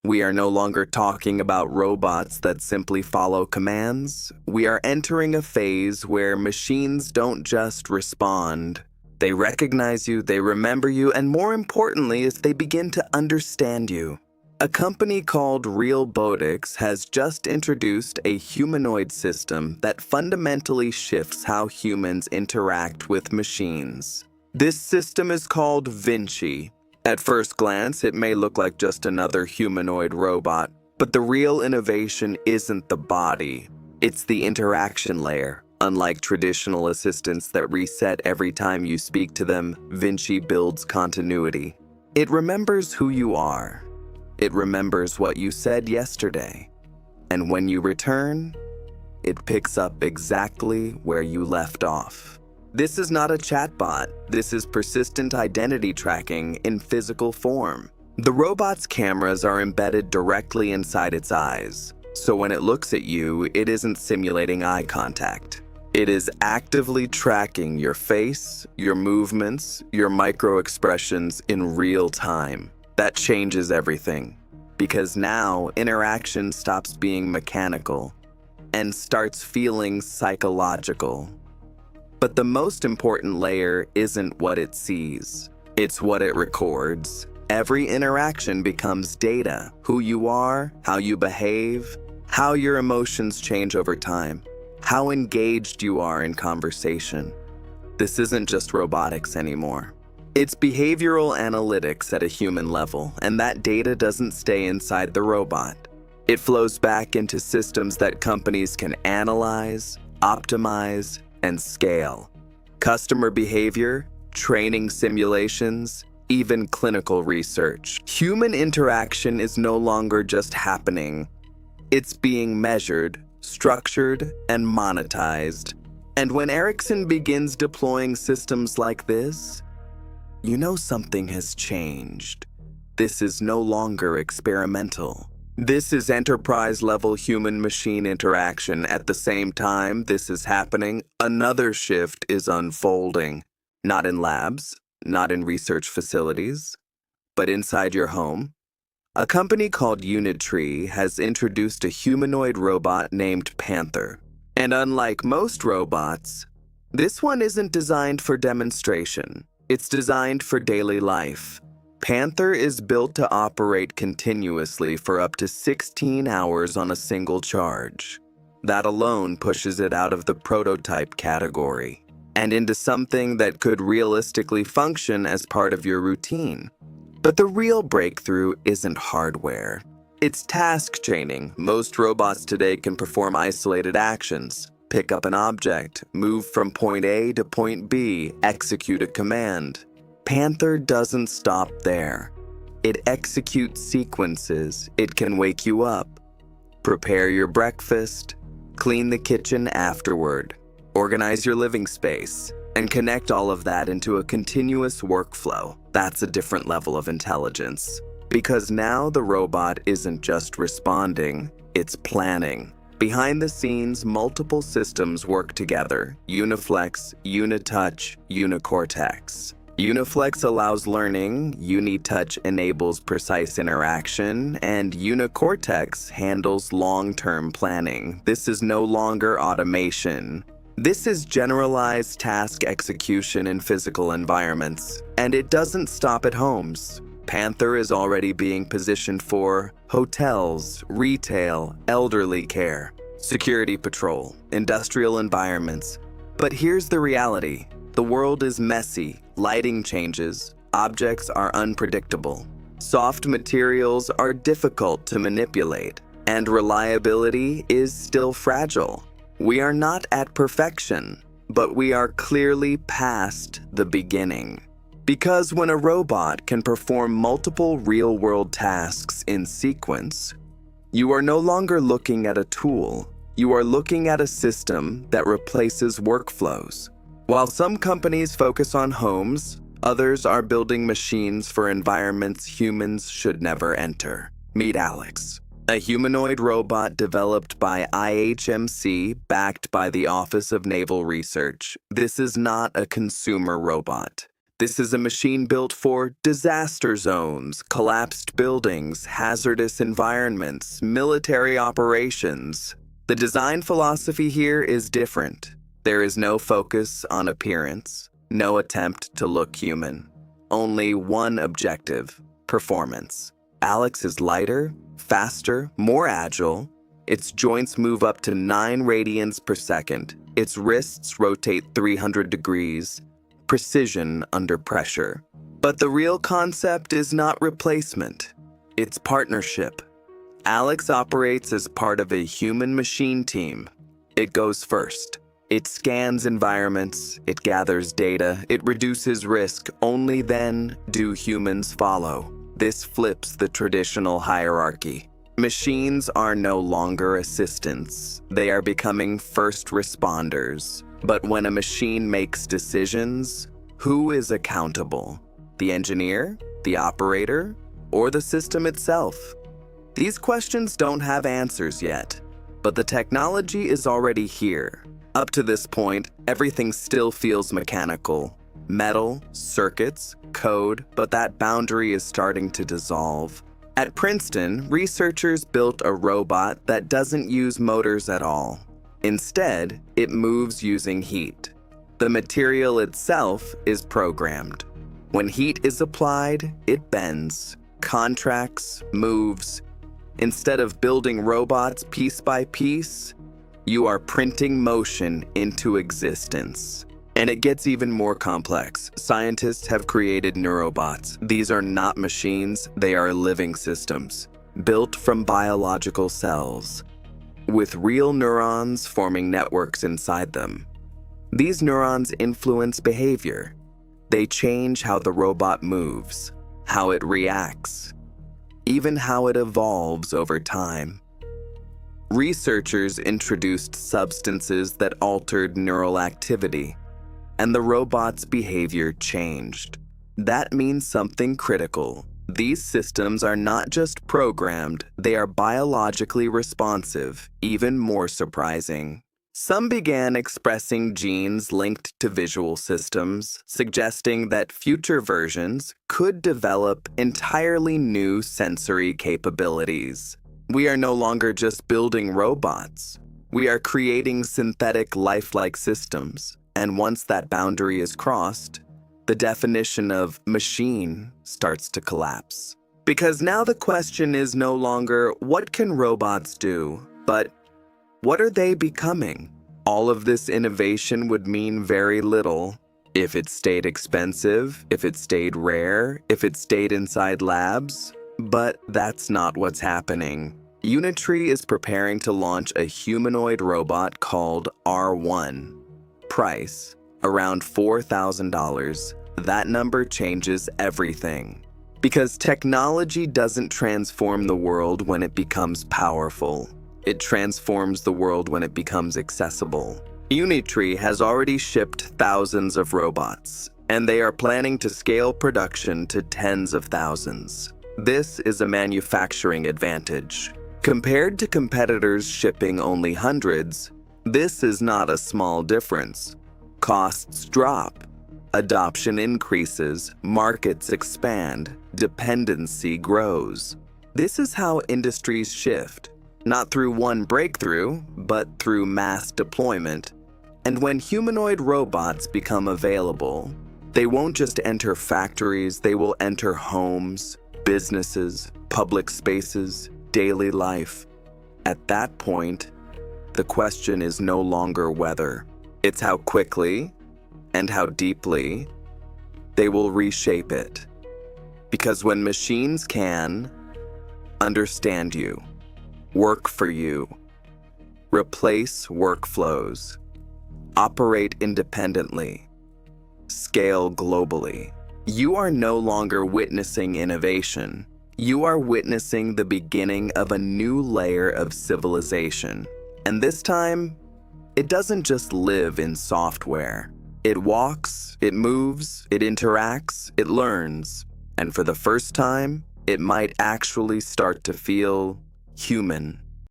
We are no longer talking about robots that simply follow commands. We are entering a phase where machines don't just respond. They recognize you, they remember you, and more importantly is they begin to understand you. A company called Realbotics has just introduced a humanoid system that fundamentally shifts how humans interact with machines. This system is called Vinci. At first glance, it may look like just another humanoid robot, but the real innovation isn't the body. It's the interaction layer. Unlike traditional assistants that reset every time you speak to them, Vinci builds continuity. It remembers who you are. It remembers what you said yesterday. And when you return, it picks up exactly where you left off. This is not a chatbot. This is persistent identity tracking in physical form. The robot's cameras are embedded directly inside its eyes, so when it looks at you, it isn't simulating eye contact. It is actively tracking your face, your movements, your micro-expressions in real time. That changes everything, because now interaction stops being mechanical and starts feeling psychological. But the most important layer isn't what it sees, it's what it records. Every interaction becomes data: who you are, how you behave, how your emotions change over time, how engaged you are in conversation. This isn't just robotics anymore. It's behavioral analytics at a human level, and that data doesn't stay inside the robot. It flows back into systems that companies can analyze, optimize, and scale. Customer behavior, training simulations, even clinical research. Human interaction is no longer just happening. It's being measured, structured, and monetized. And when Ericsson begins deploying systems like this, you know something has changed. This is no longer experimental. This is enterprise-level human-machine interaction. At the same time this is happening, another shift is unfolding. Not in labs, not in research facilities, but inside your home. A company called Unitree has introduced a humanoid robot named Panther. And unlike most robots, this one isn't designed for demonstration. It's designed for daily life. Panther is built to operate continuously for up to 16 hours on a single charge. That alone pushes it out of the prototype category and into something that could realistically function as part of your routine. But the real breakthrough isn't hardware. It's task chaining. Most robots today can perform isolated actions, pick up an object, move from point A to point B, execute a command. Panther doesn't stop there. It executes sequences. It can wake you up, prepare your breakfast, clean the kitchen afterward, organize your living space, and connect all of that into a continuous workflow. That's a different level of intelligence. Because now the robot isn't just responding, it's planning. Behind the scenes, multiple systems work together: Uniflex, Unitouch, Unicortex. Uniflex allows learning, Unitouch enables precise interaction, and Unicortex handles long-term planning. This is no longer automation. This is generalized task execution in physical environments, and it doesn't stop at homes. Panther is already being positioned for hotels, retail, elderly care, security patrol, industrial environments. But here's the reality. The world is messy, lighting changes, objects are unpredictable, soft materials are difficult to manipulate, and reliability is still fragile. We are not at perfection, but we are clearly past the beginning. Because when a robot can perform multiple real-world tasks in sequence, you are no longer looking at a tool, you are looking at a system that replaces workflows. While some companies focus on homes, others are building machines for environments humans should never enter. Meet Alex, a humanoid robot developed by IHMC, backed by the Office of Naval Research. This is not a consumer robot. This is a machine built for disaster zones, collapsed buildings, hazardous environments, military operations. The design philosophy here is different. There is no focus on appearance, no attempt to look human. Only one objective: performance. Alex is lighter, faster, more agile. Its joints move up to 9 radians per second. Its wrists rotate 300 degrees. Precision under pressure. But the real concept is not replacement. It's partnership. Alex operates as part of a human-machine team. It goes first. It scans environments, it gathers data, it reduces risk. Only then do humans follow. This flips the traditional hierarchy. Machines are no longer assistants. They are becoming first responders. But when a machine makes decisions, who is accountable? The engineer, the operator, or the system itself? These questions don't have answers yet, but the technology is already here. Up to this point, everything still feels mechanical. Metal, circuits, code, but that boundary is starting to dissolve. At Princeton, researchers built a robot that doesn't use motors at all. Instead, it moves using heat. The material itself is programmed. When heat is applied, it bends, contracts, moves. Instead of building robots piece by piece, you are printing motion into existence. And it gets even more complex. Scientists have created neurobots. These are not machines, they are living systems, built from biological cells, with real neurons forming networks inside them. These neurons influence behavior. They change how the robot moves, how it reacts, even how it evolves over time. Researchers introduced substances that altered neural activity, and the robot's behavior changed. That means something critical. These systems are not just programmed, they are biologically responsive, even more surprising. Some began expressing genes linked to visual systems, suggesting that future versions could develop entirely new sensory capabilities. We are no longer just building robots. We are creating synthetic lifelike systems. And once that boundary is crossed, the definition of machine starts to collapse. Because now the question is no longer, what can robots do, but what are they becoming? All of this innovation would mean very little if it stayed expensive, if it stayed rare, if it stayed inside labs. But that's not what's happening. Unitree is preparing to launch a humanoid robot called R1. Price, around $4,000. That number changes everything. Because technology doesn't transform the world when it becomes powerful. It transforms the world when it becomes accessible. Unitree has already shipped thousands of robots, and they are planning to scale production to tens of thousands. This is a manufacturing advantage. Compared to competitors shipping only hundreds, this is not a small difference. Costs drop, adoption increases, markets expand, dependency grows. This is how industries shift, not through one breakthrough, but through mass deployment. And when humanoid robots become available, they won't just enter factories, they will enter homes, businesses, public spaces, daily life. At that point, the question is no longer whether. It's how quickly and how deeply they will reshape it. Because when machines can understand you, work for you, replace workflows, operate independently, scale globally, you are no longer witnessing innovation. You are witnessing the beginning of a new layer of civilization. And this time, it doesn't just live in software. It walks, it moves, it interacts, it learns. And for the first time, it might actually start to feel human.